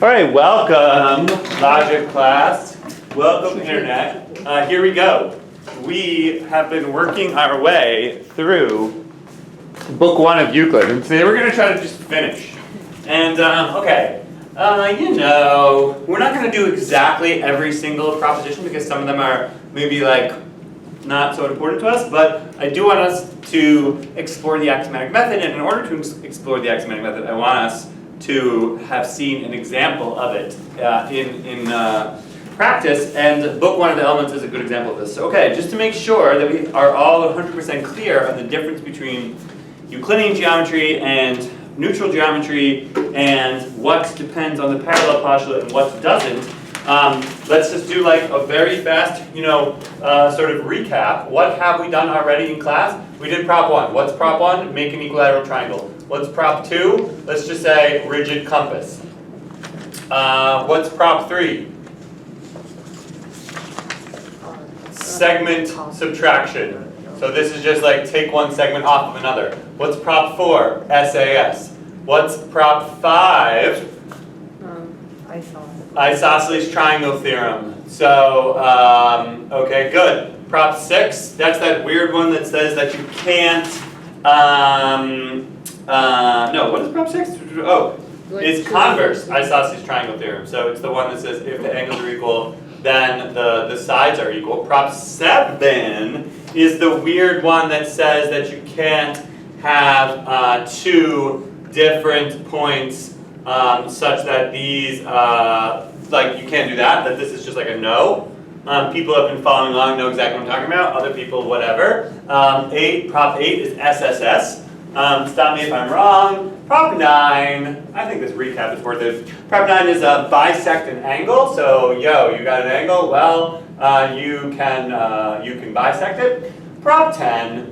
All right, welcome, logic class. Welcome, internet. Here we go. We have been working our way through book 1 of Euclid, and today we're going to try to just finish. And, we're not going to do exactly every single proposition because some of them are maybe like not so important to us, but I do want us to explore the axiomatic method, and in order to explore the axiomatic method, I want us to have seen an example of it in practice, and book 1 of the Elements is a good example of this. So, okay, just to make sure that we are all 100% clear on the difference between Euclidean geometry and neutral geometry and what depends on the parallel postulate and what doesn't, let's just do like a very fast, sort of recap. What have we done already in class? We did prop 1. What's prop 1? Make an equilateral triangle. What's prop 2? Let's just say rigid compass. What's prop 3? Segment subtraction. So this is just like take one segment off of another. What's prop 4? SAS. What's prop 5? Isosceles triangle theorem. So, okay, good. Prop 6, that's that weird one that says that you can't, no, what is prop 6? Oh, it's converse isosceles triangle theorem. So it's the one that says if the angles are equal, then the sides are equal. Prop 7 is the weird one that says that you can't have two different points such that these, like you can't do that this is just like a no. People have been following along, know exactly what I'm talking about. Other people, whatever. Prop 8 is SSS. Stop me if I'm wrong. Prop 9, I think this recap is worth it. Prop 9 is bisect an angle. So, you got an angle? Well, you can bisect it. Prop 10,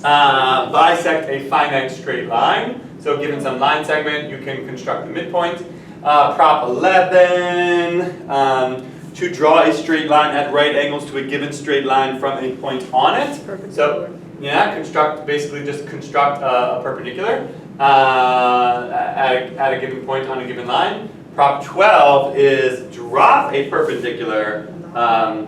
bisect a finite straight line. So, given some line segment, you can construct the midpoint. Prop 11, to draw a straight line at right angles to a given straight line from a point on it. So, yeah, basically construct a perpendicular at a given point on a given line. Prop 12 is drop a perpendicular, I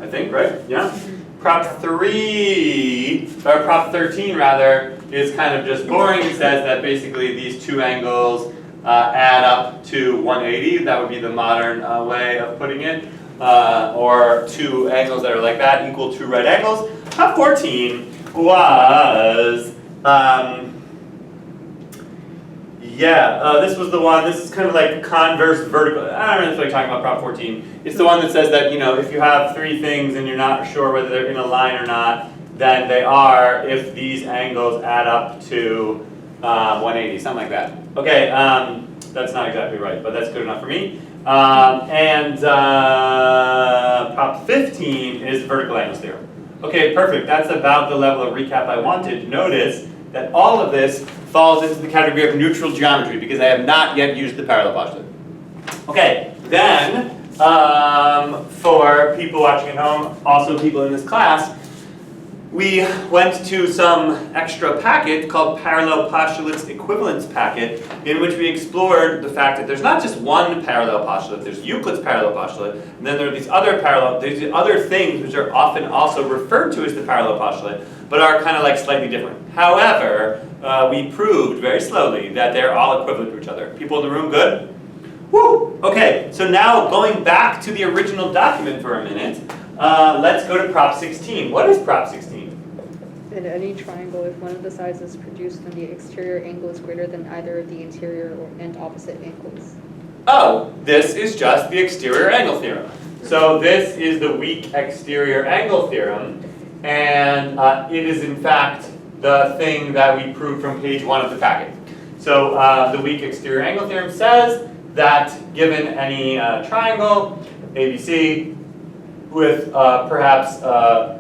think, right? Yeah. Prop 13 rather, is kind of just boring. It says that basically these two angles add up to 180. That would be the modern way of putting it. Or two angles that are like that equal two right angles. Prop 14 was, this was the one, this is kind of like converse vertical. I don't know if I'm talking about prop 14. It's the one that says that, if you have three things and you're not sure whether they're in a line or not, then they are if these angles add up to 180, something like that. Okay, that's not exactly right, but that's good enough for me. Prop 15 is vertical angles theorem. Okay, perfect. That's about the level of recap I wanted. Notice that all of this falls into the category of neutral geometry because I have not yet used the parallel postulate. Okay, then for people watching at home, also people in this class, we went to some extra packet called Parallel Postulates Equivalence Packet, in which we explored the fact that there's not just one parallel postulate, there's Euclid's parallel postulate, and then there are these other things which are often also referred to as the parallel postulate, but are kind of like slightly different. However, we proved very slowly that they're all equivalent to each other. People in the room good? Woo! Okay, so now going back to the original document for a minute, let's go to prop 16. What is prop 16? In any triangle, if one of the sides is produced, then the exterior angle is greater than either of the interior and opposite angles. Oh, this is just the exterior angle theorem. So this is the weak exterior angle theorem, and it is in fact the thing that we proved from page 1 of the packet. So the weak exterior angle theorem says that given any triangle, ABC, with perhaps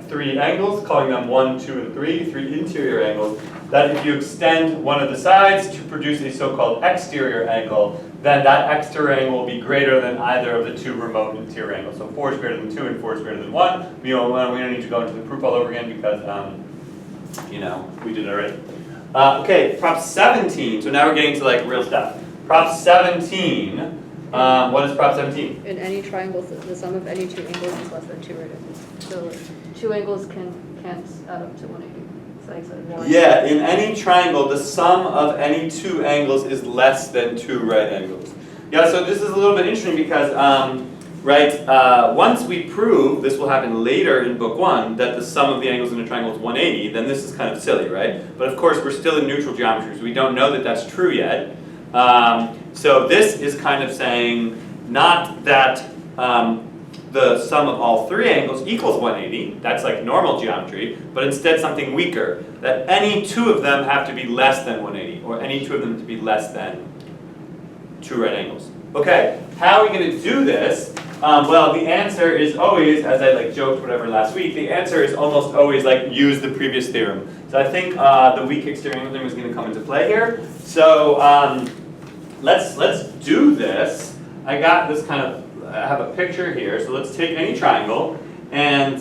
three angles, calling them 1, 2, and 3 interior angles, that if you extend one of the sides to produce a so-called exterior angle, then that exterior angle will be greater than either of the two remote interior angles. So 4 is greater than 2 and 4 is greater than 1. We don't need to go into the proof all over again because, we did it already. Okay, prop 17. So now we're getting to like real stuff. Prop 17, what is Prop 17? In any triangle, the sum of any two angles is less than 2 right angles. So two angles can't add up to 180. So I said one. Yeah, in any triangle, the sum of any two angles is less than 2 right angles. Yeah, so this is a little bit interesting because, once we prove, this will happen later in book 1, that the sum of the angles in a triangle is 180, then this is kind of silly, right? But of course, we're still in neutral geometry, so we don't know that that's true yet. So this is kind of saying not that the sum of all 3 angles equals 180, that's like normal geometry, but instead something weaker, that any 2 of them have to be less than 180, or any 2 of them to be less than 2 right angles. Okay, how are we going to do this? Well, the answer is always, as I joked whatever last week, the answer is almost always use the previous theorem. So I think the weak exterior angle theorem is going to come into play here. So let's do this. I got this I have a picture here. So let's take any triangle and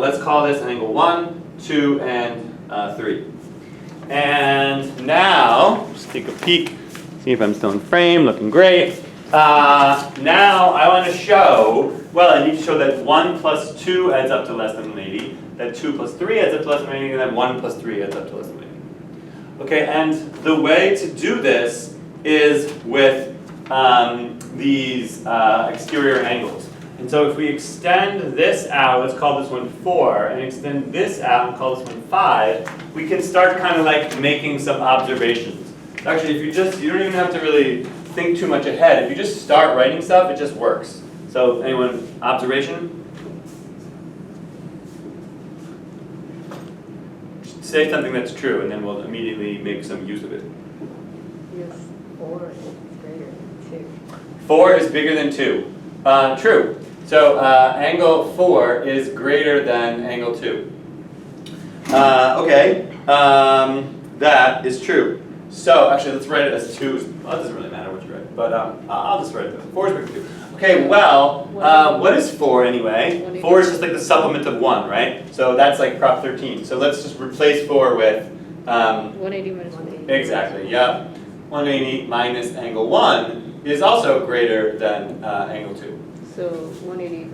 let's call this angle 1, 2, and 3. And now, just take a peek, see if I'm still in frame, looking great. Now I want to show, I need to show that 1 plus 2 adds up to less than 180, that 2 plus 3 adds up to less than 180, and then 1 plus 3 adds up to less than 180. Okay, and the way to do this is with these exterior angles. And so if we extend this out, let's call this one 4, and extend this out and call this one 5, we can start making some observations. Actually, if you don't even have to really think too much ahead. If you just start writing stuff, it just works. So anyone, observation? Say something that's true, and then we'll immediately make some use of it. Yes, 4 is greater than 2. 4 is bigger than 2. True. So angle 4 is greater than angle 2. Okay, that is true. So actually, let's write it as 2. Well, it doesn't really matter what you write, but I'll just write it as 4 is bigger than 2. Okay, well, what is 4 anyway? 4 is just the supplement of 1, right? So that's Prop 13. So let's just replace 4 with 180 minus 180. Exactly. Yep. 180 minus angle 1 is also greater than angle 2. So 180 is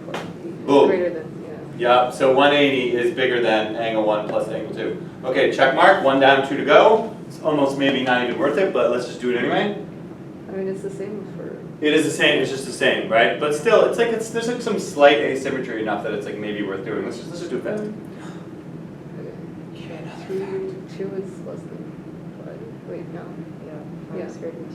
Boom. greater than, yeah. Yep. So 180 is bigger than angle 1 plus angle 2. Okay, check mark. 1 down, 2 to go. It's almost maybe not even worth it, but let's just do it anyway. I mean, it's the same for. It is the same. It's just the same, right? But still, there's some slight asymmetry enough that it's maybe worth doing. Let's just do it fast. Okay, 2 is less than 5. Wait, no. Yeah, it's greater than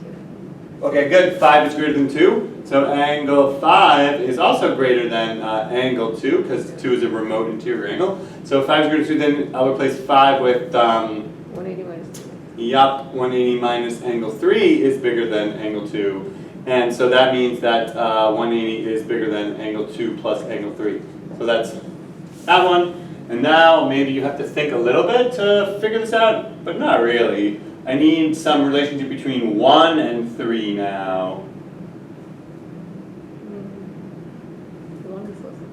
2. Okay, good. 5 is greater than 2. So angle 5 is also greater than angle 2 because 2 is a remote interior angle. So 5 is greater than 2. Then I'll replace 5 with 180 minus 2. Yup, 180 minus angle 3 is bigger than angle 2. And so that means that 180 is bigger than angle 2 plus angle 3. So that's that one. And now maybe you have to think a little bit to figure this out, but not really. I need some relationship between 1 and 3 now. 1 is less than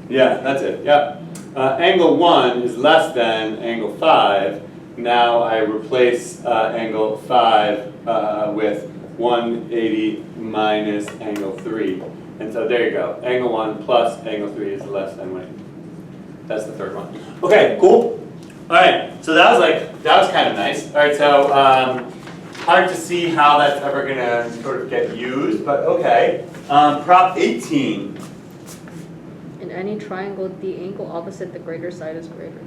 5. Yeah, that's it, yep. Angle 1 is less than angle 5. Now I replace angle 5 with 180 minus angle 3. And so there you go. Angle 1 plus angle 3 is less than 180. That's the third one. Okay, cool. All right, so that was kind of nice. All right, so hard to see how that's ever going to sort of get used, but okay. Prop 18. In any triangle, the angle opposite the greater side is greater.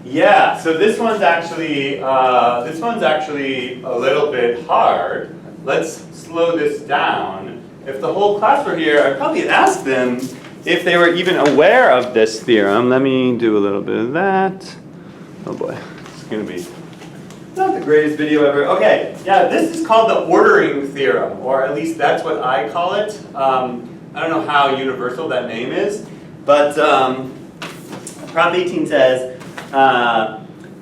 Yeah, so this one's actually a little bit hard. Let's slow this down. If the whole class were here, I'd probably ask them if they were even aware of this theorem. Let me do a little bit of that. Oh boy, it's gonna be not the greatest video ever. Okay, yeah, this is called the ordering theorem, or at least that's what I call it. I don't know how universal that name is, but Prop 18 says,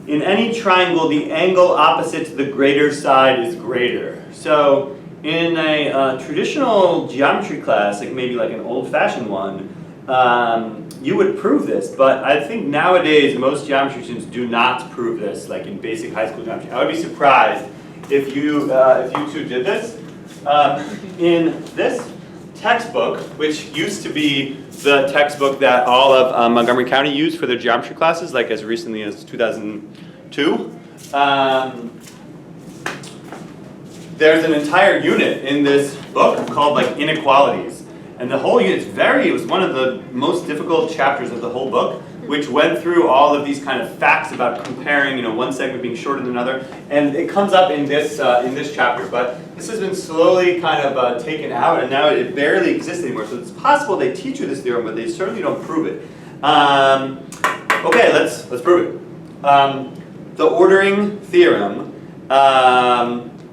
in any triangle, the angle opposite to the greater side is greater. So in a traditional geometry class, maybe an old-fashioned one, you would prove this, but I think nowadays most geometry students do not prove this, in basic high school geometry. I would be surprised if you two did this. In this textbook, which used to be the textbook that all of Montgomery County used for their geometry classes, like as recently as 2002, there's an entire unit in this book called like Inequalities. And the whole unit's it was one of the most difficult chapters of the whole book, which went through all of these kind of facts about comparing, one segment being shorter than another. And it comes up in this chapter, but this has been slowly kind of taken out, and now it barely exists anymore. So it's possible they teach you this theorem, but they certainly don't prove it. Okay, let's prove it. The ordering theorem.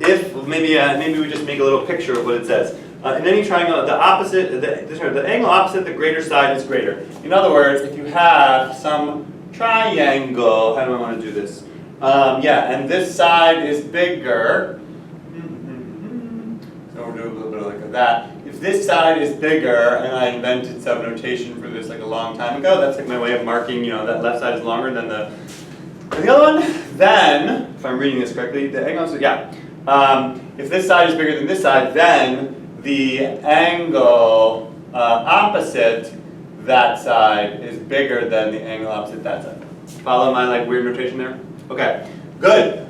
If maybe we just make a little picture of what it says. In any triangle, the angle opposite the greater side is greater. In other words, if you have some triangle, how do I want to do this? And this side is bigger. So we'll do a little bit like that. If this side is bigger, and I invented some notation for this like a long time ago, that's like my way of marking, that left side is longer than the other one. Then, if I'm reading this correctly, the angle is, if this side is bigger than this side, then the angle opposite that side is bigger than the angle opposite that side. Follow my like weird notation there? Okay, good.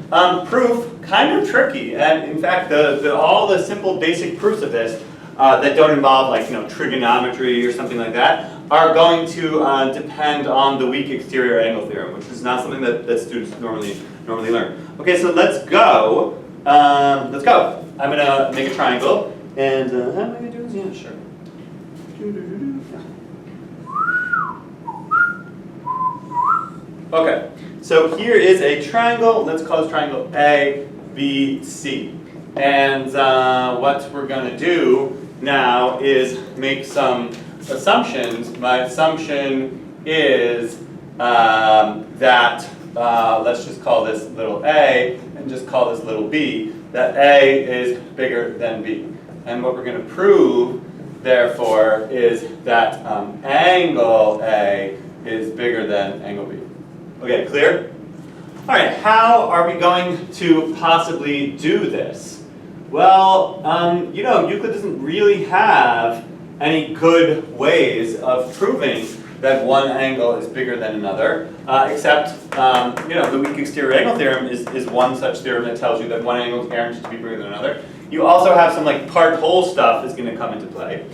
Proof, kind of tricky, and in fact, all the simple basic proofs of this that don't involve like trigonometry or something like that are going to depend on the weak exterior angle theorem, which is not something that students normally learn. Okay, so let's go. I'm gonna make a triangle, and how am I gonna do this? Yeah, sure. Okay, so here is a triangle. Let's call this triangle A, B, C. And what we're gonna do now is make some assumptions. My assumption is that let's just call this little a and just call this little b, that a is bigger than b. And what we're going to prove, therefore, is that angle A is bigger than angle B. Okay, clear? All right, how are we going to possibly do this? Well, Euclid doesn't really have any good ways of proving that one angle is bigger than another, except the weak exterior angle theorem is one such theorem that tells you that one angle is guaranteed to be bigger than another. You also have some like part-whole stuff that's going to come into play.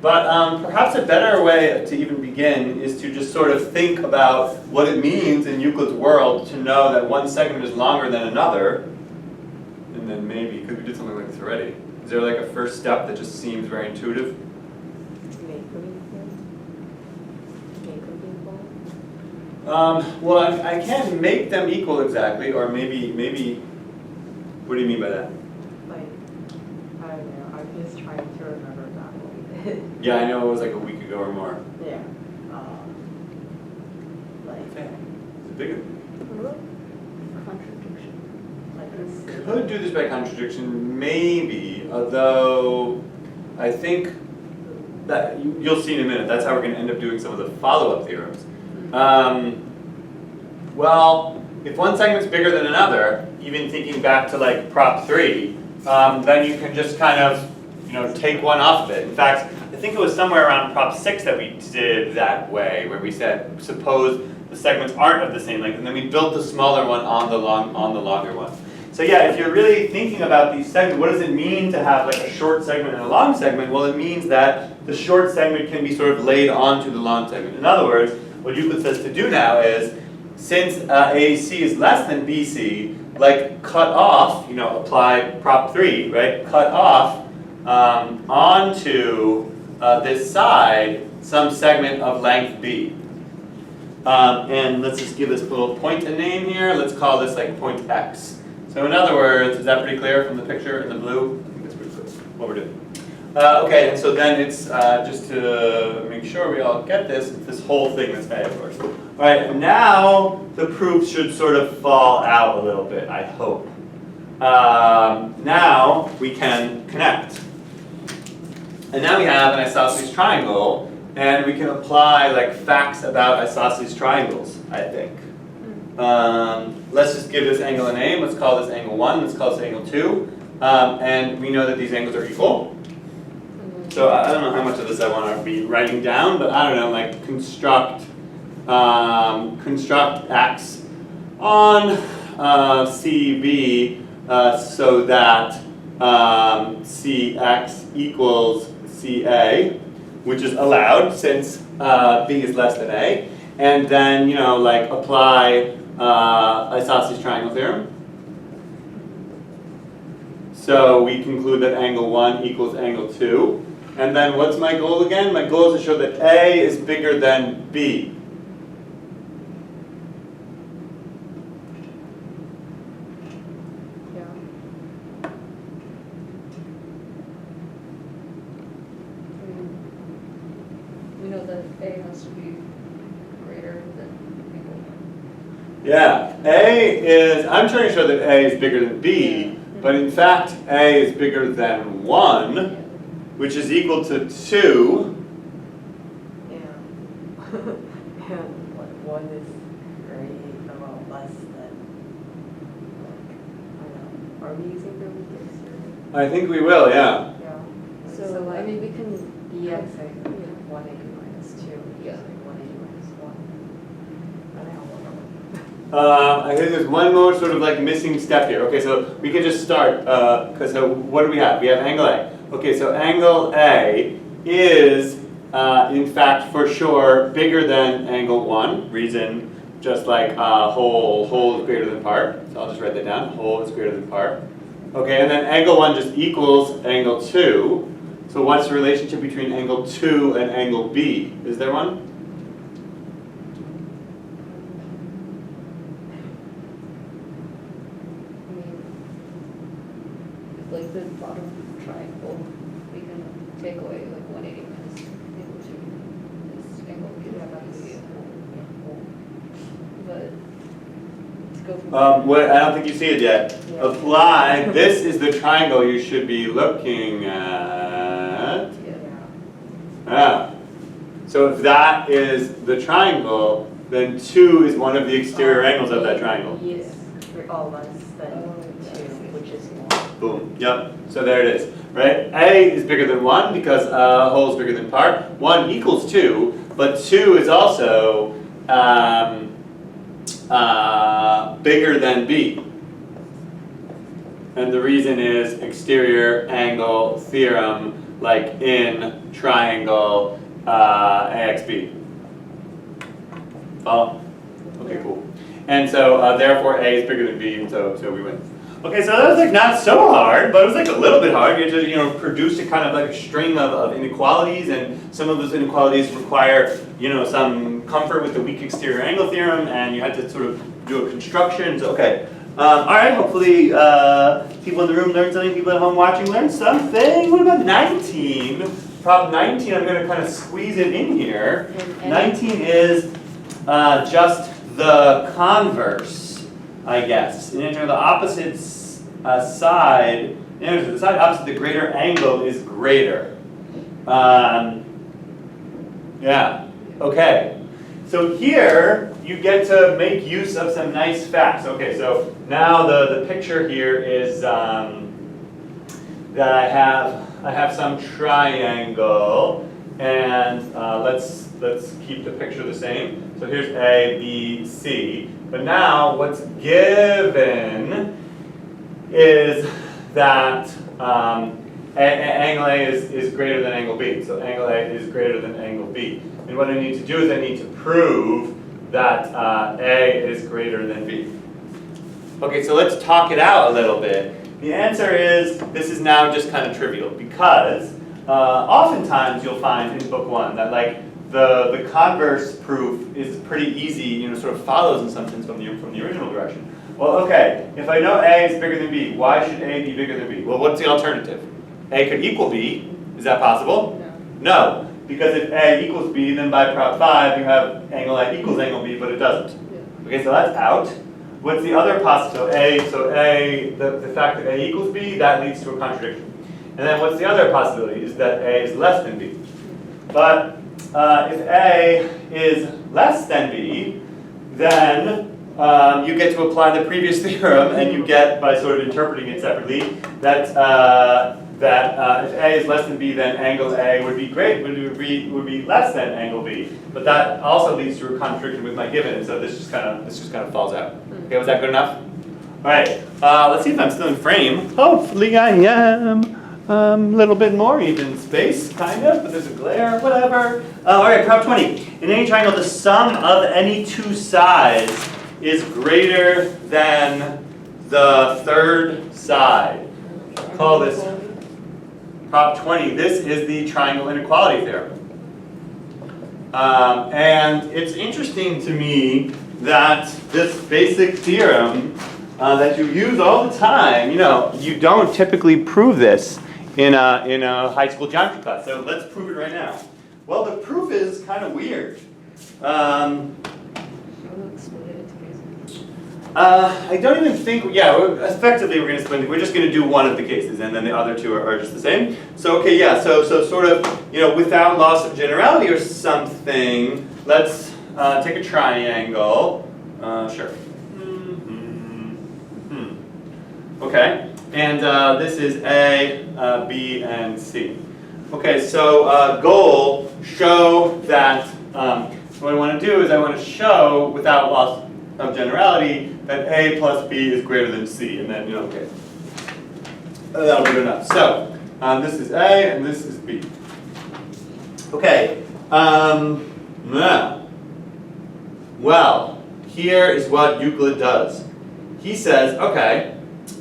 But perhaps a better way to even begin is to just sort of think about what it means in Euclid's world to know that one segment is longer than another. And then maybe, because we did something like this already, is there like a first step that just seems very intuitive? Well, I can't make them equal exactly, or maybe, what do you mean by that? Like, I don't know, I'm just trying to remember that one. Yeah, I know it was like a week ago or more. Yeah. Like, Is it bigger? Contradiction. like this. Could do this by contradiction, maybe, although I think that you'll see in a minute, that's how we're going to end up doing some of the follow-up theorems. Well, if one segment's bigger than another, even thinking back to like prop 3, then you can just kind of, take one off of it. In fact, I think it was somewhere around prop 6 that we did that way, where we said, suppose the segments aren't of the same length, and then we built the smaller one on the longer one. So yeah, if you're really thinking about these segments, what does it mean to have like a short segment and a long segment? Well, it means that the short segment can be sort of laid onto the long segment. In other words, what Euclid says to do now is, since AC is less than BC, like cut off, apply prop 3, right? Cut off onto this side some segment of length B. And let's just give this little point a name here. Let's call this like point X. So in other words, is that pretty clear from the picture in the blue? I think that's pretty clear what we're doing. Okay, and so then it's just to make sure we all get this, it's this whole thing that's A, of course. All right, now the proof should sort of fall out a little bit, I hope. Now we can connect. And now we have an isosceles triangle, and we can apply like facts about isosceles triangles, I think. let's just give this angle a name. Let's call this angle 1, let's call this angle 2. And we know that these angles are equal. So I don't know how much of this I want to be writing down, but I don't know, like construct X on CB so that CX equals CA, which is allowed since B is less than A. And then, you know, like apply isosceles triangle theorem. So we conclude that angle 1 equals angle 2. And then what's my goal again? My goal is to show that A is bigger than B. Yeah. We know that A has to be greater than angle 1. Yeah, I'm trying to show that A is bigger than B, but in fact A is bigger than 1. Which is equal to 2. Yeah. And one is great, well, less than, I don't know, are we using the weakest or? I think we will, yeah. Yeah. So, I mean, we can. Yeah, say 180 minus 2, which is like 180 minus 1. I don't know. I think there's one more sort of like missing step here. Okay, so we can just start, because so what do we have? We have angle A. Okay, so angle A is, in fact, for sure, bigger than angle 1. Reason, just like whole is greater than part. So I'll just write that down. Whole is greater than part. Okay, and then angle 1 just equals angle 2. So what's the relationship between angle 2 and angle B? Is there one? Like the bottom triangle, we can take away like 180 minus angle 2 is angle B. Yeah, that's- But let's go from What, I don't think you see it yet. Yeah. Apply, this is the triangle you should be looking at. Yeah. Ah. So if that is the triangle, then 2 is one of the exterior angles of that triangle. Yes, we're all less than 2, which is 1. Boom. Yep. So there it is. Right? A is bigger than 1 because whole is bigger than part. 1 equals 2, but 2 is also bigger than B. And the reason is exterior angle theorem, like in triangle AXB. Follow? Okay, cool. And so therefore A is bigger than B, and so we win. Okay, so that was like not so hard, but it was like a little bit hard. You had to, produce a kind of like a string of inequalities, and some of those inequalities require, some comfort with the weak exterior angle theorem, and you had to sort of do a construction. So, okay. All right, hopefully people in the room learned something, people at home watching learned something. What about 19? Problem 19, I'm going to kind of squeeze it in here. 19 is just the converse, I guess. And the opposite side, the side opposite the greater angle is greater. Yeah, okay. So here, you get to make use of some nice facts. Okay, so now the picture here is that I have some triangle, and let's keep the picture the same. So here's A, B, C. But now what's given is that angle A is greater than angle B. So angle A is greater than angle B. And what I need to do is I need to prove that A is greater than B. Okay, so let's talk it out a little bit. The answer is, this is now just kind of trivial, because oftentimes you'll find in book 1 that like the converse proof is pretty easy, sort of follows in some sense from the original direction. Well, okay, if I know A is bigger than B, why should A be bigger than B? Well, what's the alternative? A could equal B. Is that possible? No, because if A equals B, then by Prop 5 you have angle A equals angle B, but it doesn't. Okay, so that's out. What's the other possibility? The fact that A equals B, that leads to a contradiction. And then what's the other possibility is that A is less than B. But if A is less than B, then you get to apply the previous theorem, and you get, by sort of interpreting it separately, that if A is less than B, then angle A would be would be less than angle B. But that also leads to a contradiction with my given, and so this just kind of falls out. Okay, was that good enough? All right. Let's see if I'm still in frame. Hopefully I am. A little bit more even space, kind of, but there's a glare, whatever. All right, prop 20. In any triangle, the sum of any two sides is greater than the third side. Call this prop 20. This is the triangle inequality theorem. And it's interesting to me that this basic theorem that you use all the time, you don't typically prove this in a high school geometry class. So let's prove it right now. Well, the proof is kind of weird. I don't even think, effectively we're going to split. We're just going to do one of the cases, and then the other two are just the same. So okay, yeah, so sort of, without loss of generality or something, let's take a triangle. Sure. Okay, and this is A, B, and C. Okay, so goal, show that, what I want to do is I want to show, without loss of generality, that A plus B is greater than C, and then, okay, that'll be good enough. So, this is A, and this is B. Okay, well, here is what Euclid does. He says, okay,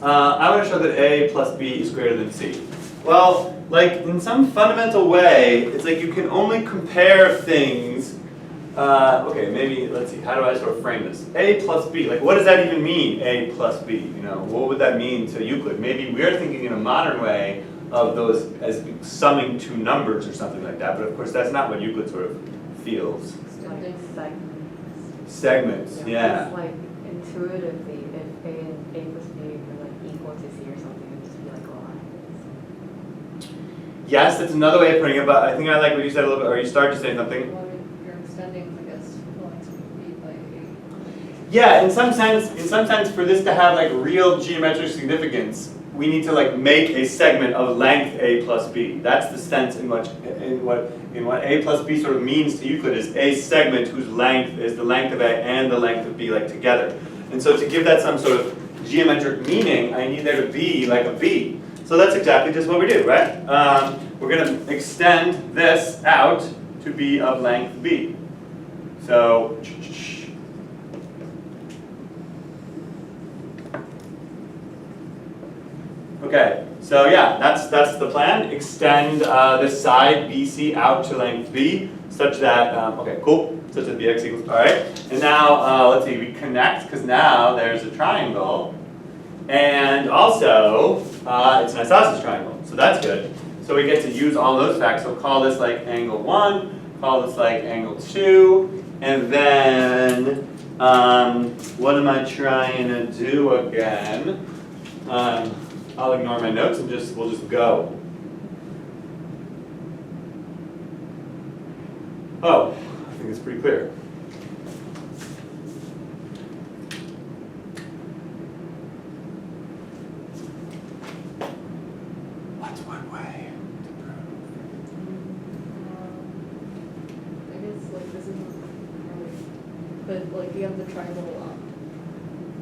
I want to show that A plus B is greater than C. Well, like in some fundamental way, it's like you can only compare things. Okay, maybe let's see. How do I sort of frame this? A plus B. Like, what does that even mean? A plus B. What would that mean to Euclid? Maybe we're thinking in a modern way of those as summing two numbers or something like that. But of course, that's not what Euclid sort of feels. Like segments. Segments. Yeah. It's like intuitively, if A plus B were like equal to C or something, it'd just be like a line. Yes, that's another way of putting it. But I think I like what you said a little bit, or you started to say something. Well, you're extending, I guess, lines would be by A. Yeah, in some sense, for this to have like real geometric significance, we need to like make a segment of length A plus B. That's the sense in what A plus B sort of means to Euclid is a segment whose length is the length of A and the length of B like together. And so to give that some sort of geometric meaning, I need there to be like a B. So that's exactly just what we do, right? We're going to extend this out to be of length B. So, okay, so yeah, that's the plan. Extend this side BC out to length B, such that okay, cool. Such that bx equals, all right. And now let's see, we connect because now there's a triangle, and also it's an isosceles triangle, so that's good. So we get to use all those facts. So call this like angle 1, call this like angle 2, and then what am I trying to do again? I'll ignore my notes and we'll just go. Oh, I think it's pretty clear. What's one way to prove? I guess like this isn't really, but like you have the triangle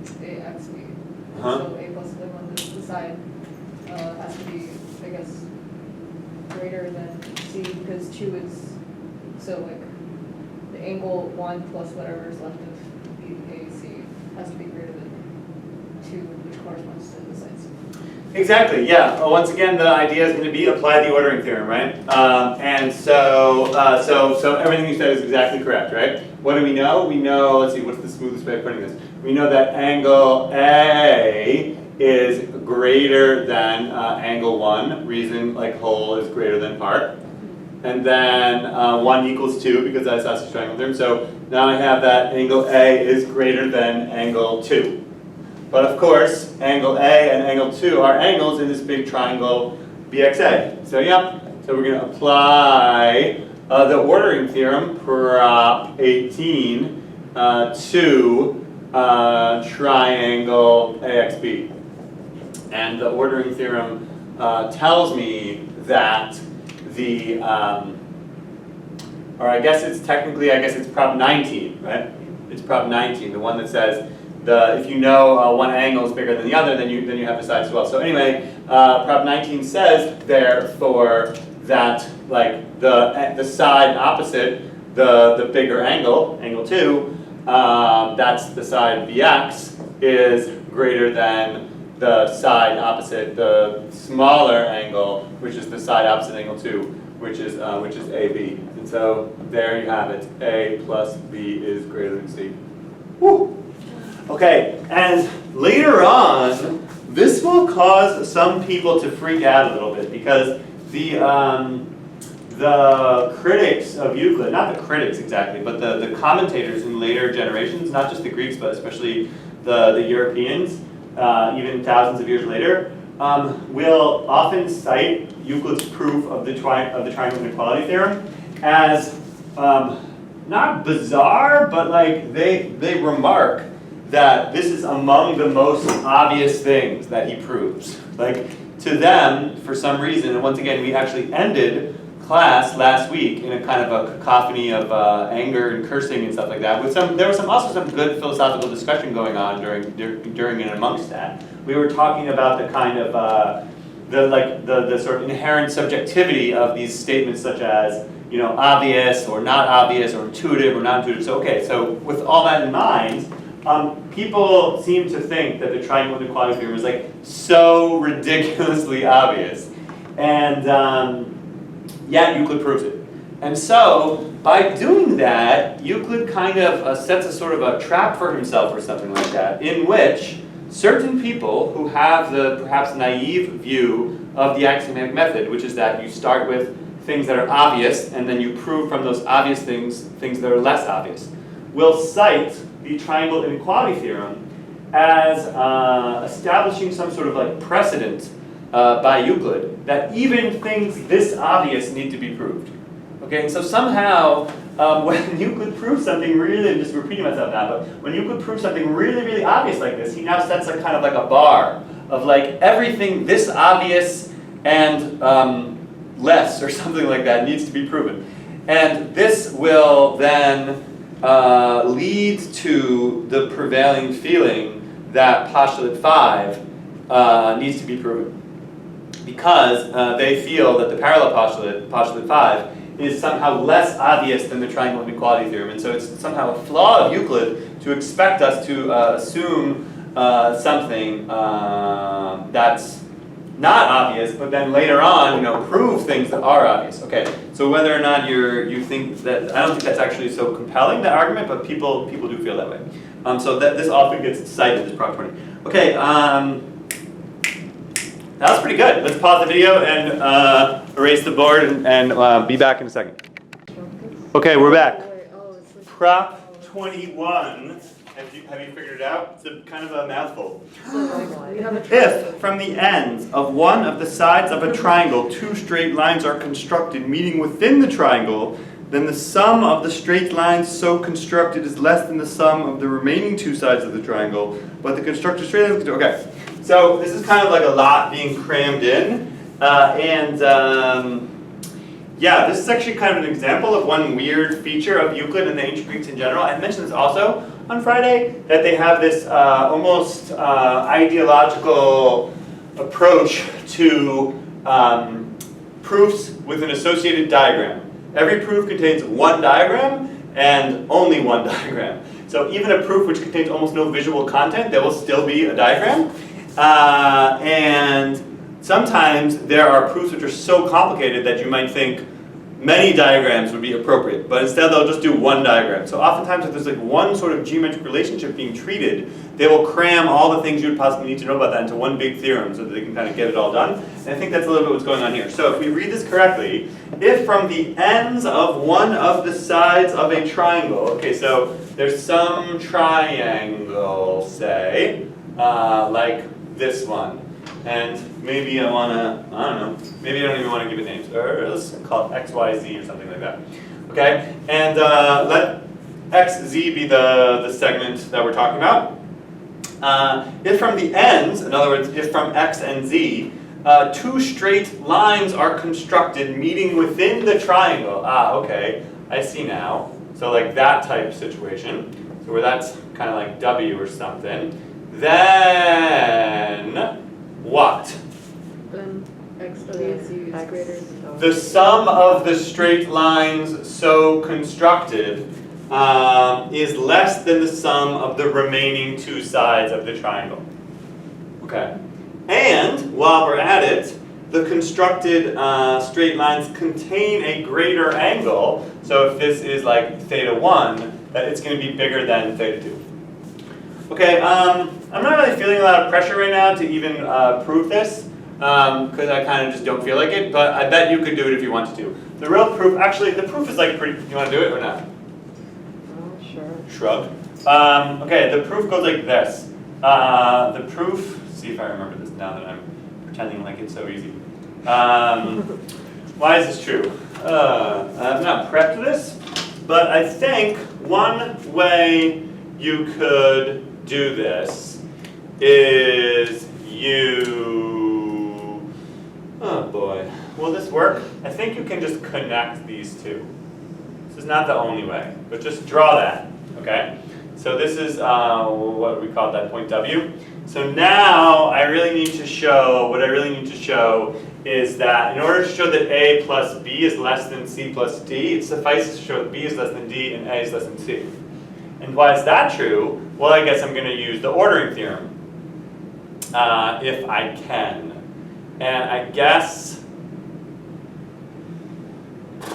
AXB. So A plus the on this side has to be, I guess, greater than C because 2 is, so like the angle 1 plus whatever is left of BAC has to be greater than 2, which corresponds to the sides. Exactly, yeah. Well, once again, the idea is going to be apply the ordering theorem, right? And so everything you said is exactly correct, right? What do we know? We know, let's see, what's the smoothest way of putting this? We know that angle A is greater than angle 1. Reason like whole is greater than part. And then 1 equals 2 because that's isosceles triangle theorem. So now I have that angle A is greater than angle 2. But of course, angle A and angle 2 are angles in this big triangle BXA. So yeah, so we're going to apply the ordering theorem, prop 18, to triangle AXB. And the ordering theorem tells me that the, or I guess it's prop 19, right? It's prop 19, the one that says if you know one angle is bigger than the other, then you have the sides as well. So anyway, prop 19 says therefore that like the side opposite the bigger angle, angle 2, that's the side BX, is greater than the side opposite the smaller angle, which is the side opposite angle 2, which is AB. And so there you have it. A plus B is greater than C. Woo! Okay, and later on, this will cause some people to freak out a little bit because the critics of Euclid, not the critics exactly, but the commentators in later generations, not just the Greeks, but especially the Europeans, even thousands of years later, will often cite Euclid's proof of the triangle inequality theorem as not bizarre, but like they remark that this is among the most obvious things that he proves. Like to them, for some reason, and once again, we actually ended class last week in a kind of a cacophony of anger and cursing and stuff like that. There was also some good philosophical discussion going on during and amongst that. We were talking about the kind of the sort of inherent subjectivity of these statements, such as obvious or not obvious or intuitive or not intuitive. So okay, so with all that in mind, people seem to think that the triangle inequality theorem is like so ridiculously obvious, and yet Euclid proves it. And so by doing that, Euclid kind of sets a sort of a trap for himself or something like that, in which certain people who have the perhaps naive view of the axiomatic method, which is that you start with things that are obvious and then you prove from those obvious things that are less obvious, will cite the triangle inequality theorem as establishing some sort of like precedent by Euclid that even things this obvious need to be proved. Okay, and so somehow when Euclid proves something really, I'm just repeating myself now, but when Euclid proves something really, really obvious like this, he now sets a kind of like a bar of like everything this obvious and less or something like that needs to be proven. And this will then lead to the prevailing feeling that postulate 5 needs to be proven. Because they feel that the parallel postulate 5, is somehow less obvious than the triangle inequality theorem. And so it's somehow a flaw of Euclid to expect us to assume something that's not obvious, but then later on, prove things that are obvious. Okay, so whether or not you think that, I don't think that's actually so compelling, that argument, but people do feel that way. So this often gets cited as prop 20. Okay, that was pretty good. Let's pause the video and erase the board and be back in a second. Okay, we're back. Prop 21. Have you figured it out? It's a kind of a mouthful. If from the ends of one of the sides of a triangle 2 straight lines are constructed meeting within the triangle, then the sum of the straight lines so constructed is less than the sum of the remaining 2 sides of the triangle, but the constructed straight lines. Okay, so this is kind of like a lot being crammed in, yeah, this is actually kind of an example of one weird feature of Euclid and the ancient Greeks in general. I mentioned this also on Friday, that they have this almost ideological approach to proofs with an associated diagram. Every proof contains one diagram and only one diagram. So even a proof which contains almost no visual content, there will still be a diagram. And sometimes there are proofs which are so complicated that you might think many diagrams would be appropriate, but instead they'll just do one diagram. So oftentimes if there's like one sort of geometric relationship being treated, they will cram all the things you would possibly need to know about that into one big theorem so that they can kind of get it all done. And I think that's a little bit what's going on here. So if we read this correctly, if from the ends of one of the sides of a triangle, okay, so there's some triangle, say, like this one. And maybe I want to, I don't know, maybe I don't even want to give it names. Or let's call it XYZ or something like that. Okay? And xz be the segment that we're talking about. If from the ends, in other words, if from x and z, two straight lines are constructed meeting within the triangle. Okay, I see now. So like that type of situation, so where that's kind of like W or something, then what? Then x plus z is greater than The sum of the straight lines so constructed is less than the sum of the remaining two sides of the triangle. Okay. And while we're at it, the constructed straight lines contain a greater angle. So if this is like theta 1, that it's going to be bigger than theta 2. Okay, I'm not really feeling a lot of pressure right now to even prove this, because I kind of just don't feel like it, but I bet you could do it if you wanted to. The real proof, actually, the proof is like pretty, you want to do it or not? Sure. Shrug. Okay, the proof goes like this. The proof, see if I remember this now that I'm pretending like it's so easy. Why is this true? I've not prepped this, but I think one way you could do this is oh boy, will this work? I think you can just connect these two. This is not the only way, but just draw that, okay? So this is, what we call that point W. So now I really need to show, what I really need to show is that in order to show that A plus B is less than C plus D, it suffices to show that B is less than D and A is less than C. And why is that true? Well, I guess I'm going to use the ordering theorem, if I can. And I guess, I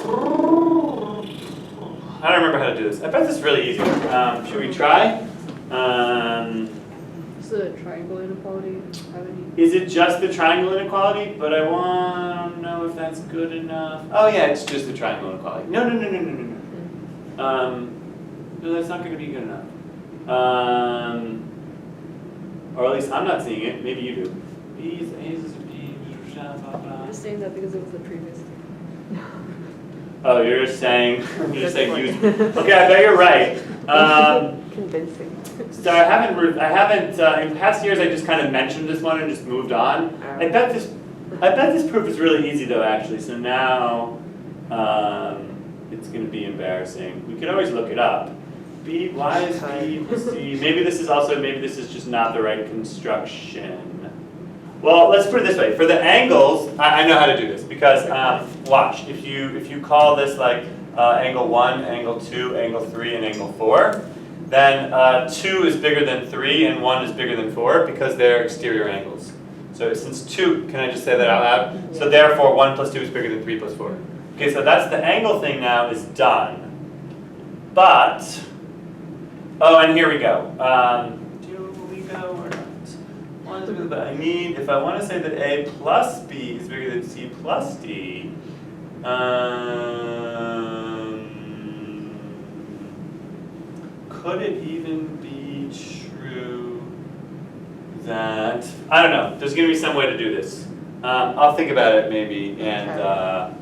don't remember how to do this. I bet this is really easy. Should we try? Is the triangle inequality have any? Is it just the triangle inequality? But I want to know if that's good enough. Oh yeah, it's just the triangle inequality. No. No, that's not going to be good enough. Or at least I'm not seeing it. Maybe you do. I'm just saying that because it was the previous thing. Oh, you're just saying use. Okay, I bet you're right. Convincing. So I haven't in past years I just kind of mentioned this one and just moved on. I bet this proof is really easy though actually. So now it's going to be embarrassing. We could always look it up. Why is B equals C? Maybe this is just not the right construction. Well, let's put it this way. For the angles, I know how to do this because watch. If you call this like angle 1, angle 2, angle 3, and angle 4, then 2 is bigger than 3 and 1 is bigger than 4 because they're exterior angles. So since 2, can I just say that out loud? So therefore 1 plus 2 is bigger than 3 plus 4. Okay, so that's the angle thing now is done. But, oh, and here we go. Do we go or not? I need, if I want to say that A plus B is bigger than C plus D, could it even be true that, I don't know, there's going to be some way to do this. I'll think about it maybe, and I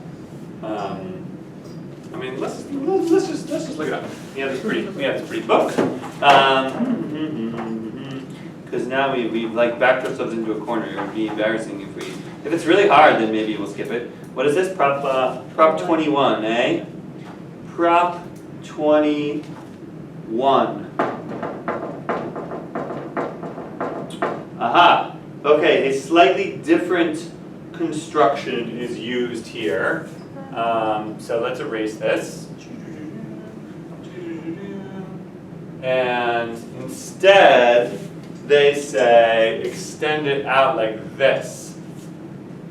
mean, let's just look it up. We have this pretty book. Because now we've like backed ourselves into a corner. It would be embarrassing if it's really hard, then maybe we'll skip it. What is this? Prop 21, eh? Prop 21. Aha. Okay, a slightly different construction is used here. So let's erase this. And instead, they say extend it out like this.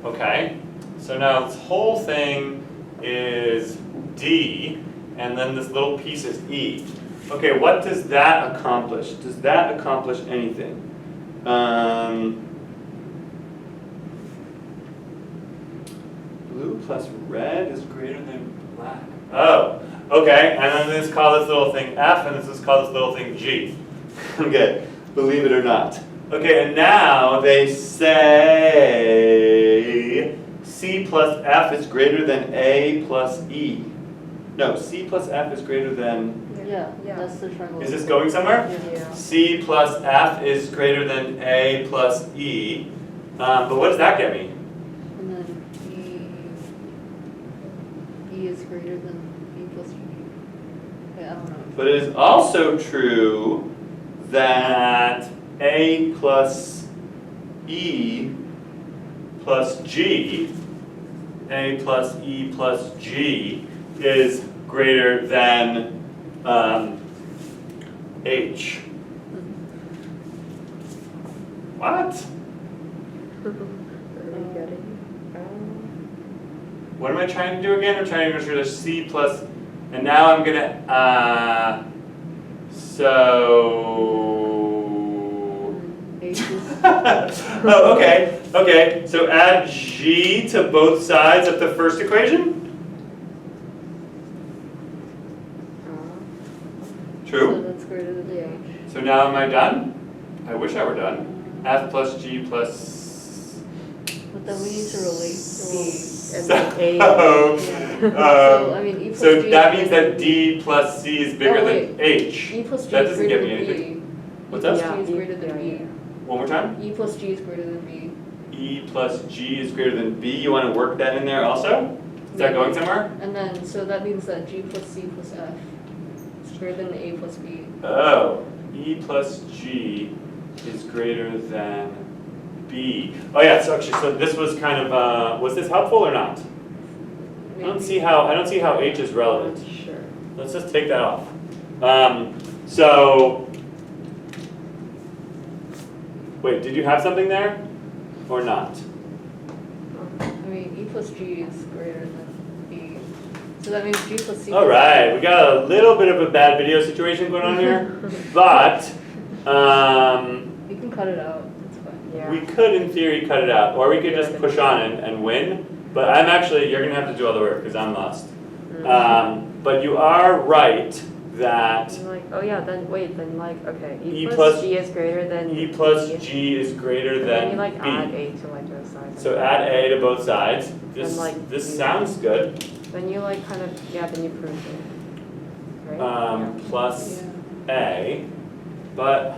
Okay? So now this whole thing is D, and then this little piece is E. Okay, what does that accomplish? Does that accomplish anything? Blue plus red is greater than black. Oh, okay, and then let's call this little thing F, and let's call this little thing G. Okay. Believe it or not. Okay, and now they say C plus F is greater than A plus E. No, C plus F is greater than, Yeah, that's the triangle. is this going somewhere? Yeah. C plus F is greater than A plus E. But what does that get me? And then E is greater than B plus G. Wait, I don't know. But it is also true that A plus E plus G, A plus E plus G is greater than H. What? What am I trying to do again? I'm trying to go through the C plus, and now I'm gonna, so, H is oh, okay, so add G to both sides of the first equation? so True? that's greater than H. So now am I done? I wish I were done. F plus G plus. But then we need to relate B and So, then A. Yeah. So I mean E plus so G that is means greater that D plus C is bigger Oh, than wait. H. E plus G That is doesn't greater get me than anything. B. What's E plus that? G is greater than B. One more time? E plus G is greater than B. E plus G is greater than B. You want to work that in there also? Is that going somewhere? And then, so that means that G plus C plus F is greater than A plus B. Oh, E plus G is greater than B. Oh yeah, so actually, so this was kind of, was this helpful or not? I don't see how H is relevant. Sure. Let's just take that off. So, wait, did you have something there or not? I mean, E plus G is greater than B. So that means G plus C. All right, we got a little bit of a bad video situation going on here, but You can cut it out, it's fine. Yeah. we could, in theory, cut it out, or we could just push on and win. But I'm actually, you're gonna have to do all the work because I'm lost. But you are right that I'm like, oh yeah, then wait, then like, okay, E E plus- plus G is greater than E plus B. G is greater And then you than like add B. A to like both sides. So add A to both sides. This And, like, this sounds good. Then you like kind of, yeah, then you prove it. Right? Yeah. Plus Yeah. A, but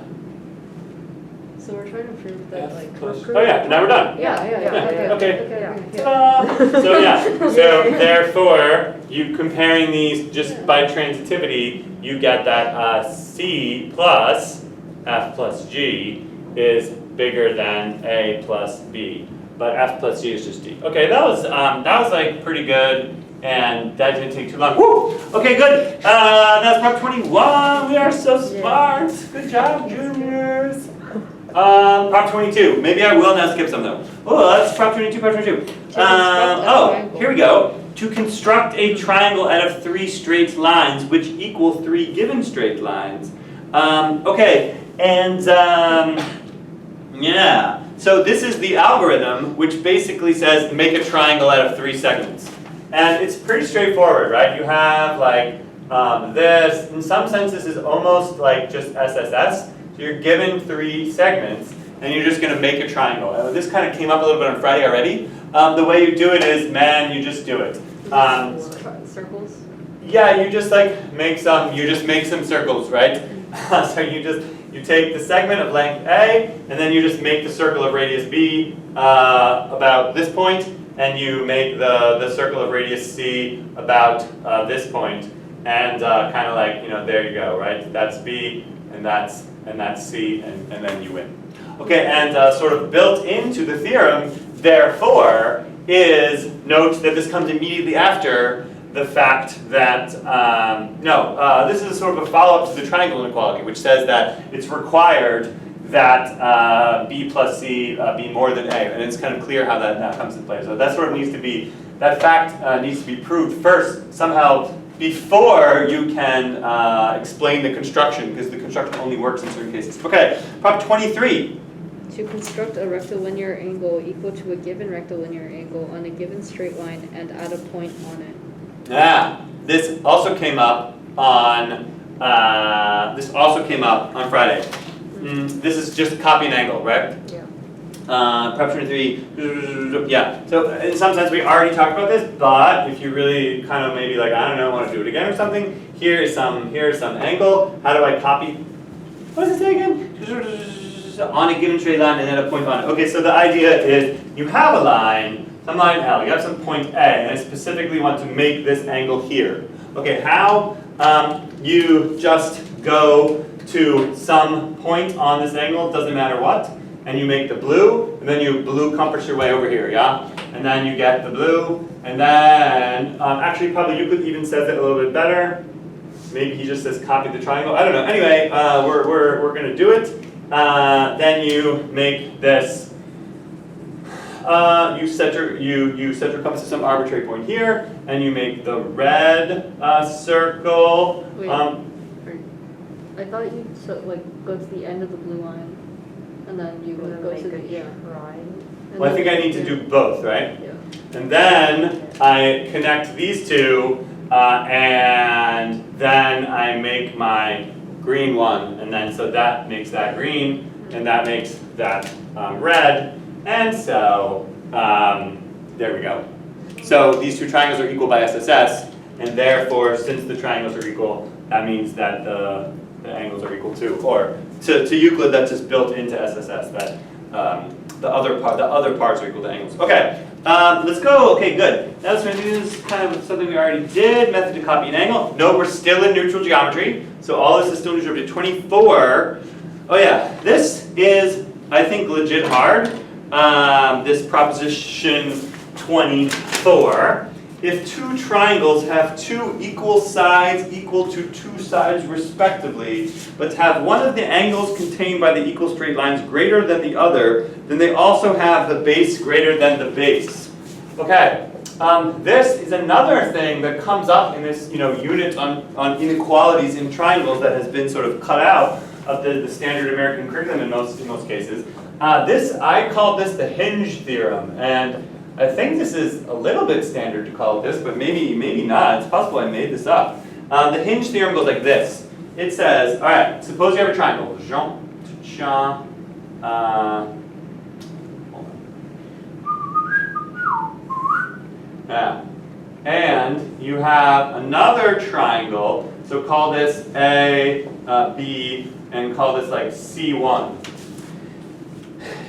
So we're trying to prove that like. oh yeah, now we're done. Yeah, Okay. yeah. Ta-da! So yeah, so therefore, you comparing these just by transitivity, you get that C plus F plus G is bigger than A plus B, but F plus G is just D. Okay, that was like pretty good, and that didn't take too long. Woo! Okay, good. That's Prop 21. We are so smart. Good job, juniors. Prop 22. Maybe I will now skip some though. Oh, that's Prop 22, Prop 22. Here we go. To construct a triangle out of 3 straight lines which equal 3 given straight lines. Okay, and yeah. So this is the algorithm which basically says make a triangle out of 3 segments. And it's pretty straightforward, right? You have like this, in some sense this is almost like just SSS. So you're given 3 segments, and you're just going to make a triangle. This kind of came up a little bit on Friday already. The way you do it is, man, you just do it. Circles? Yeah, you just like make some circles, right? So you take the segment of length A, and then you just make the circle of radius B about this point, and you make the circle of radius C about this point, and kind of like, there you go, right? That's B, and that's C, and then you win. Okay, and sort of built into the theorem, therefore, is, note that this comes immediately after the fact that, this is sort of a follow-up to the triangle inequality, which says that it's required that B plus C be more than A, and it's kind of clear how that comes into play. So that sort of needs to be, that fact needs to be proved first, somehow, before you can explain the construction, because the construction only works in certain cases. Okay, Prop 23. To construct a rectilinear angle equal to a given rectilinear angle on a given straight line and add a point on it. This also came up on Friday. This is just copy an angle, right? Yeah. Proposition 3, yeah. So in some sense we already talked about this, but if you really kind of maybe like, I don't know, want to do it again or something, here's some angle. How do I copy? What does it say again? On a given straight line and then a point on it. Okay, so the idea is you have a line, some line L, you have some point A, and I specifically want to make this angle here. Okay, how? You just go to some point on this angle, doesn't matter what, and you make the blue, and then you blue compass your way over here, yeah? And then you get the blue, and then, actually probably Euclid even says it a little bit better. Maybe he just says copy the triangle, I don't know. Anyway, we're gonna do it. Then you make this, you set your compass to some arbitrary point here, and you make the red circle. Wait, I thought you go to the end of the blue line, and then you And then go make to the a triangle. Well, I think I need to do both, right? Yeah. And then I connect these two, and then I make my green one, and then so that makes that green, and that makes that red, and so there we go. So these two triangles are equal by SSS, and therefore, since the triangles are equal, that means that the angles are equal too. Or to Euclid, that's just built into SSS that the other parts are equal to angles. Okay, let's go. Okay, good. Now let's do this kind of something we already did. Method to copy an angle. No, we're still in neutral geometry. So all this is still neutral geometry. 24. Oh yeah, this is, I think, legit hard. This proposition 24. If two triangles have two equal sides equal to two sides respectively, but have one of the angles contained by the equal straight lines greater than the other, then they also have the base greater than the base. Okay, this is another thing that comes up in this unit on inequalities in triangles that has been sort of cut out of the standard American curriculum in most cases. I called this the Hinge theorem, and I think this is a little bit standard to call it this, but maybe not. It's possible I made this up. The Hinge theorem goes like this. It says, all right, suppose you have a triangle. Yeah. And you have another triangle, so call this A, B, and call this like C1.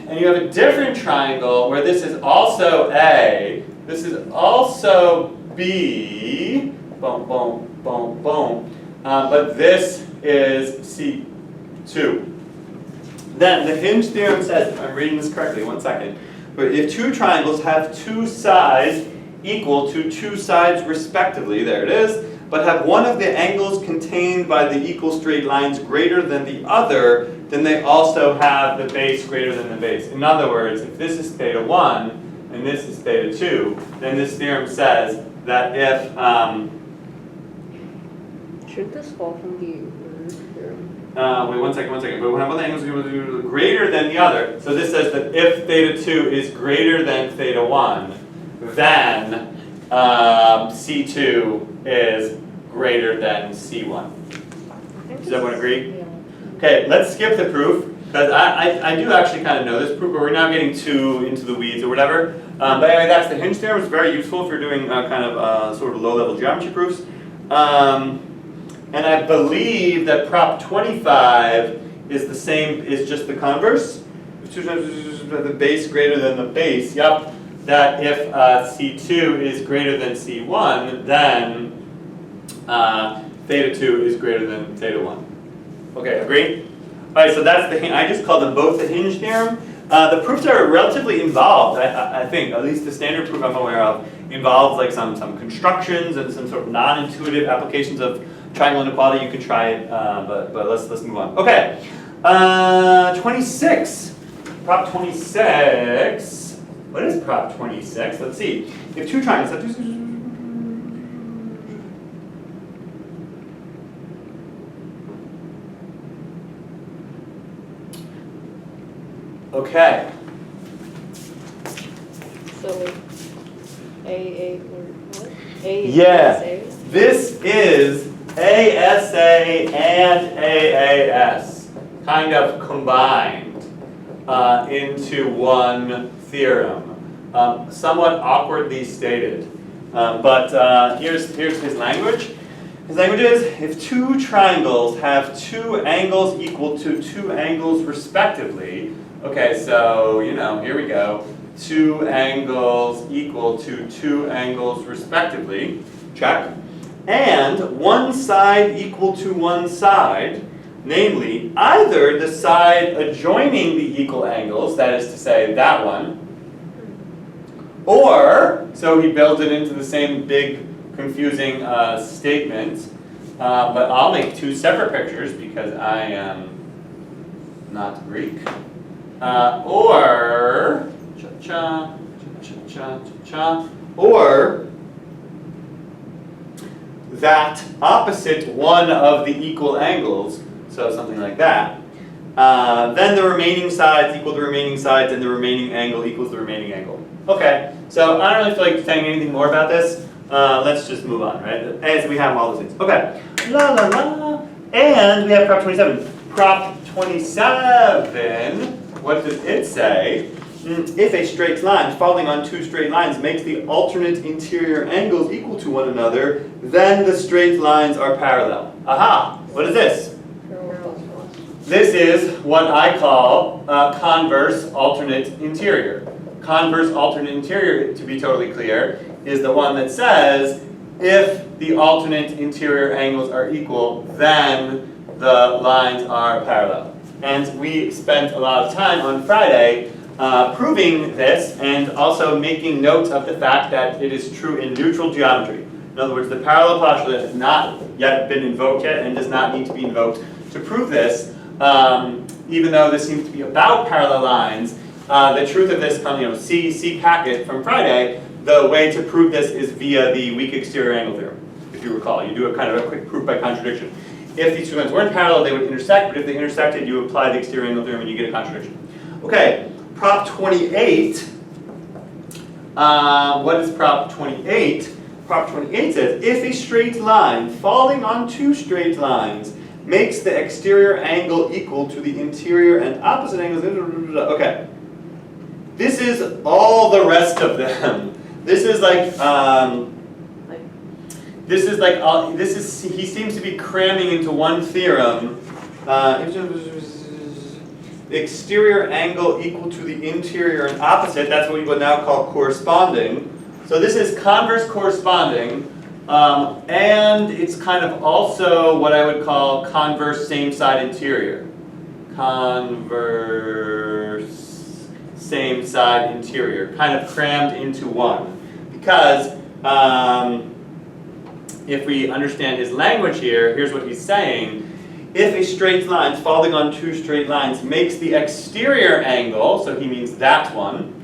And you have a different triangle where this is also A, this is also B, boom, boom, boom, boom, but this is C2. Then the Hinge theorem says, if I'm reading this correctly, one second, but if two triangles have two sides equal to two sides respectively, there it is, but have one of the angles contained by the equal straight lines greater than the other, then they also have the base greater than the base. In other words, if this is theta 1 and this is theta 2, then this theorem says that if... Should this fall from the theorem? wait, one second. But one of the angles is greater than the other. So this says that if theta 2 is greater than theta 1, then C2 is greater than C1. Does everyone agree? Yeah. Okay, let's skip the proof, because I do actually kind of know this proof, but we're not getting too into the weeds or whatever. But anyway, that's the Hinge theorem. It's very useful if you're doing kind of sort of low-level geometry proofs. And I believe that prop 25 is the same, is just the converse. The base greater than the base, yep. That if C2 is greater than C1, then theta 2 is greater than theta 1. Okay, agree? Alright, so that's the, I just called them both the Hinge theorem. The proofs are relatively involved, I think, at least the standard proof I'm aware of, involves like some constructions and some sort of non-intuitive applications of triangle inequality. You can try it, but let's move on. Okay, 26, prop 26. What is prop 26? Let's see. If two triangles have two... Okay. So A or what? A Yeah. A? This is ASA and AAS kind of combined. into one theorem. Somewhat awkwardly stated, but here's his language. His language is, if two triangles have two angles equal to two angles respectively, okay, so, here we go. Two angles equal to two angles respectively, check. And one side equal to one side, namely, either the side adjoining the equal angles, that is to say, that one, or, so he builds it into the same big, confusing statement, but I'll make two separate pictures because I am not Greek. Or, or that opposite one of the equal angles, so something like that, then the remaining sides equal the remaining sides and the remaining angle equals the remaining angle. Okay, so I don't really feel like saying anything more about this. Let's just move on, right? As we have all those things. Okay, la la la. And we have Prop 27. Prop 27, what does it say? If a straight line falling on two straight lines makes the alternate interior angles equal to one another, then the straight lines are parallel. Aha! What is this? This is what I call converse alternate interior. Converse alternate interior, to be totally clear, is the one that says if the alternate interior angles are equal, then the lines are parallel. And we spent a lot of time on Friday proving this and also making note of the fact that it is true in neutral geometry. In other words, the parallel postulate has not yet been invoked yet and does not need to be invoked to prove this, even though this seems to be about parallel lines. The truth of this comes, see packet from Friday. The way to prove this is via the weak exterior angle theorem, if you recall. You do a kind of a quick proof by contradiction. If these two lines weren't parallel, they would intersect, but if they intersected, you apply the exterior angle theorem and you get a contradiction. Okay, Prop 28. What is Prop 28? Prop 28 says, if a straight line falling on two straight lines makes the exterior angle equal to the interior and opposite angles. Okay. This is all the rest of them. This is he seems to be cramming into one theorem. Exterior angle equal to the interior and opposite, that's what we would now call corresponding. So this is converse corresponding, and it's kind of also what I would call converse same side interior. Converse same side interior, kind of crammed into one. Because if we understand his language here, here's what he's saying. If a straight line falling on two straight lines makes the exterior angle, so he means that one,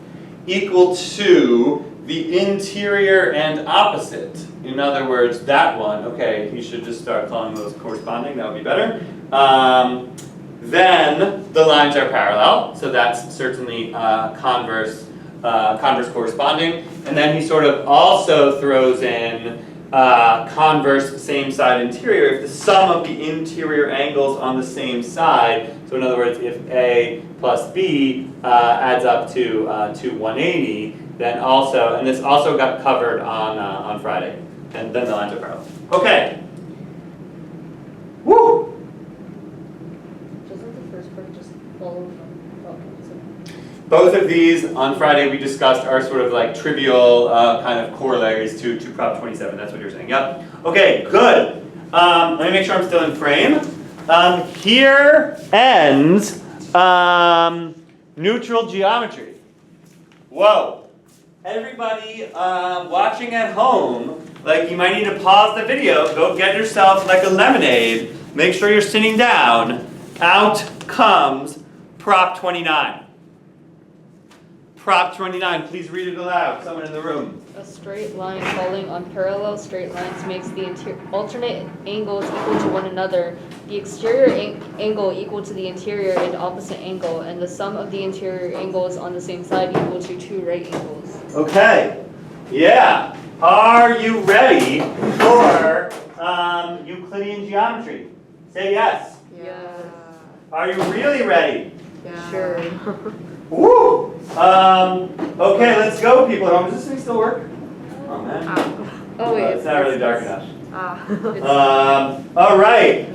equal to the interior and opposite. In other words, that one, okay, he should just start calling those corresponding, that would be better. Then the lines are parallel, so that's certainly converse corresponding. And then he sort of also throws in converse same side interior if the sum of the interior angles on the same side, so in other words, if A plus B adds up to 180, then also, and this also got covered on Friday, and then the lines are parallel. Okay. Woo! Doesn't the first part just follow from Prop 27? Both of these on Friday we discussed are sort of like trivial kind of corollaries to Prop 27. That's what you're saying. Yep. Okay, good. Let me make sure I'm still in frame. Here ends neutral geometry. Whoa. Everybody watching at home, like you might need to pause the video, go get yourself like a lemonade, make sure you're sitting down. Out comes Prop 29. Prop 29, please read it aloud, someone in the room. A straight line falling on parallel straight lines makes the alternate angles equal to one another, the exterior angle equal to the interior and opposite angle, and the sum of the interior angles on the same side equal to two right angles. Okay, yeah. Are you ready for Euclidean geometry? Say yes. Yeah. Are you really ready? Yeah. Sure. Woo! Okay, let's go, people at home. Does this thing still work? Oh man. Oh wait, It's not really dark enough. All right.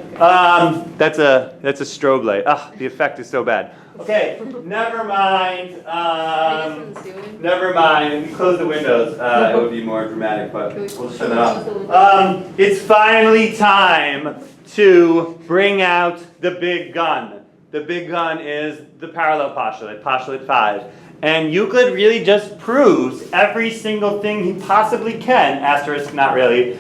That's a strobe light. Ah, the effect is so bad. Okay, never mind. From the ceiling? Never mind. If you close the windows, it would be more dramatic, but Can we we'll close shut the it off. windows? It's finally time to bring out the big gun. The big gun is the parallel postulate, postulate 5. And Euclid really just proves every single thing he possibly can, asterisk, not really,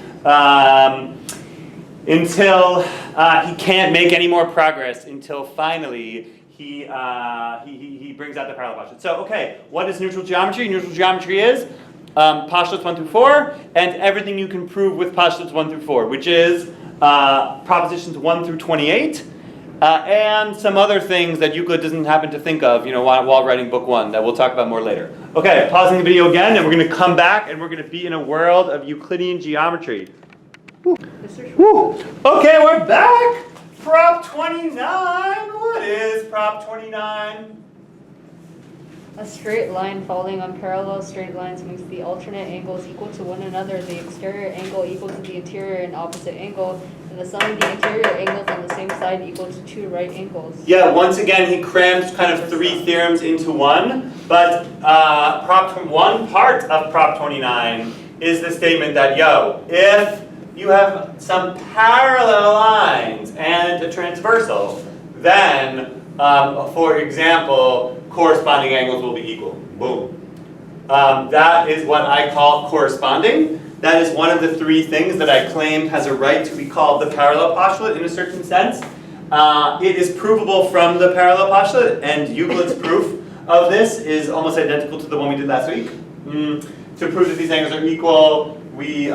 until he can't make any more progress, until finally he brings out the parallel postulate. So, okay, what is neutral geometry? Neutral geometry is postulates 1 through 4, and everything you can prove with postulates 1 through 4, which is propositions 1 through 28, and some other things that Euclid doesn't happen to think of, while writing book 1, that we'll talk about more later. Okay, pausing the video again, and we're going to come back, and we're going to be in a world of Euclidean geometry. Woo. Woo. Okay, we're back! Prop 29! What is Prop 29? A straight line falling on parallel straight lines makes the alternate angles equal to one another, the exterior angle equal to the interior and opposite angle, and the sum of the interior angles on the same side equal to 2 right angles. Yeah, once again, he crammed kind of 3 theorems into one, but one part of Prop 29 is the statement that, if you have some parallel lines and a transversal, then, for example, corresponding angles will be equal. Boom. That is what I call corresponding. That is one of the 3 things that I claim has a right to be called the parallel postulate in a certain sense. It is provable from the parallel postulate, and Euclid's proof of this is almost identical to the one we did last week. To prove that these angles are equal, we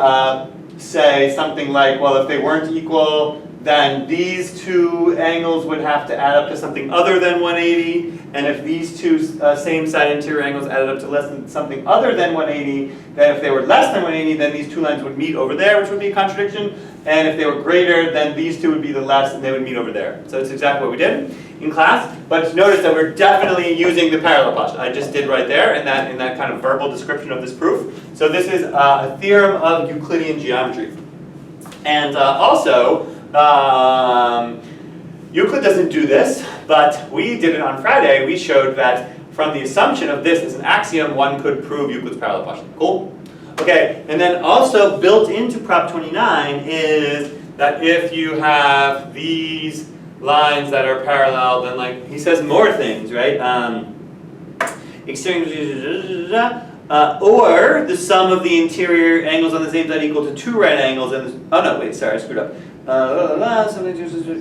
say something like, well, if they weren't equal, then these 2 angles would have to add up to something other than 180, and if these 2 same side interior angles added up to less than something other than 180, then if they were less than 180, then these 2 lines would meet over there, which would be a contradiction, and if they were greater, then these 2 would be the less, and they would meet over there. So that's exactly what we did in class, but notice that we're definitely using the parallel postulate. I just did right there in that kind of verbal description of this proof. So this is a theorem of Euclidean geometry. And also, Euclid doesn't do this, but we did it on Friday. We showed that from the assumption of this as an axiom, one could prove Euclid's parallel postulate. Cool? Okay, and then also built into Prop 29 is that if you have these lines that are parallel, then he says more things, right? Or the sum of the interior angles on the same side equal to 2 right angles, and I screwed up.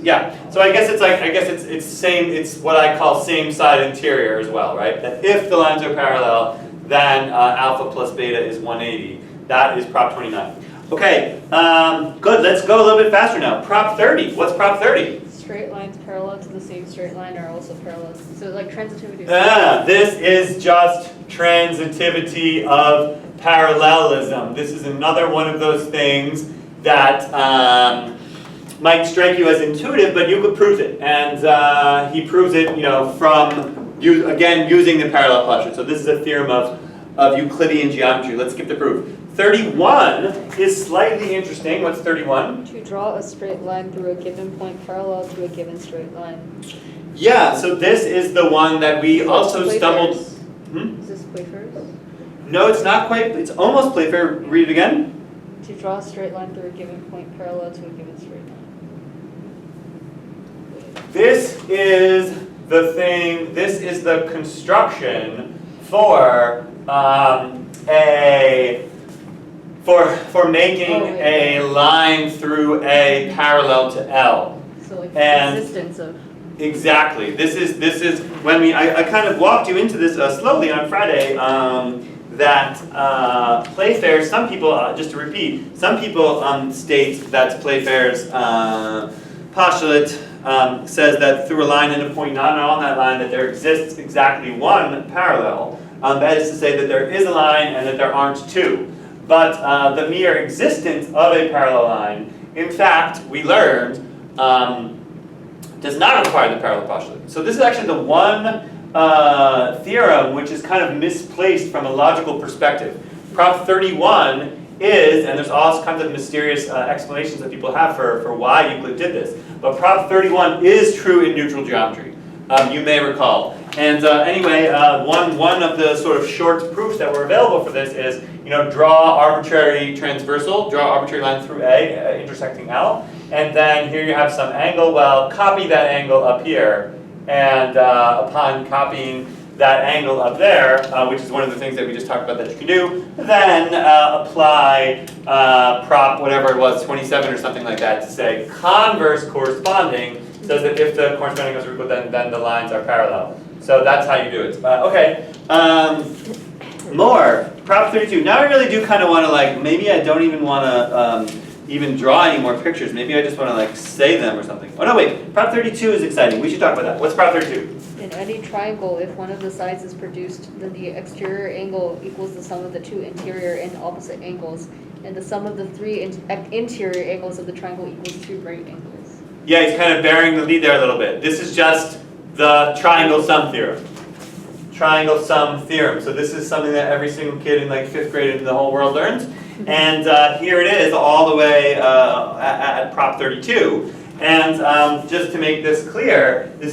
Yeah, so I guess it's same. It's what I call same side interior as well, right? That if the lines are parallel, then alpha plus beta is 180. That is Prop 29. Okay, good. Let's go a little bit faster now. Prop 30. What's Prop 30? Straight lines parallel to the same straight line are also parallel. So transitivity. This is just transitivity of parallelism. This is another one of those things that might strike you as intuitive, but Euclid proves it, and he proves it, from using the parallel postulate. So this is a theorem of Euclidean geometry. Let's skip the proof. 31 is slightly interesting. What's 31? To draw a straight line through a given point parallel to a given straight line. Yeah. So this is the one that we also stumbled. Is this Playfair's? No, it's not quite. It's almost Playfair. Read it again. To draw a straight line through a given point parallel to a given straight line. This is the thing. This is the construction for making a line through a parallel to L. So the existence of. Exactly. This is when I kind of walked you into this slowly on Friday. That Playfair, some people, just to repeat, some people state that Playfair's postulate says that through a line and a point not on that line that there exists exactly 1 parallel. That is to say that there is a line and that there aren't 2. But the mere existence of a parallel line, in fact, we learned, does not require the parallel postulate. So this is actually the one theorem which is kind of misplaced from a logical perspective. Prop 31 is, and there's all kinds of mysterious explanations that people have for why Euclid did this, but Prop 31 is true in neutral geometry, you may recall. And anyway, one of the sort of short proofs that were available for this is, draw arbitrary transversal, draw arbitrary line through A, intersecting L, and then here you have some angle. Well, copy that angle up here, and upon copying that angle up there, which is one of the things that we just talked about that you can do, then apply prop whatever it was, 27 or something like that, to say converse corresponding says that if the corresponding goes equal, then the lines are parallel. So that's how you do it. Okay, more, prop 32. Now I really do kind of want to maybe I don't even want to even draw any more pictures. Maybe I just want to say them or something. Oh no, wait, prop 32 is exciting. We should talk about that. What's prop 32? In any triangle, if one of the sides is produced, then the exterior angle equals the sum of the two interior and opposite angles, and the sum of the three interior angles of the triangle equals two right angles. Yeah, he's kind of bearing the lead there a little bit. This is just the triangle sum theorem. Triangle sum theorem. So this is something that every single kid in 5th grade in the whole world learns. And here it is all the way at prop 32. And just to make this clear, this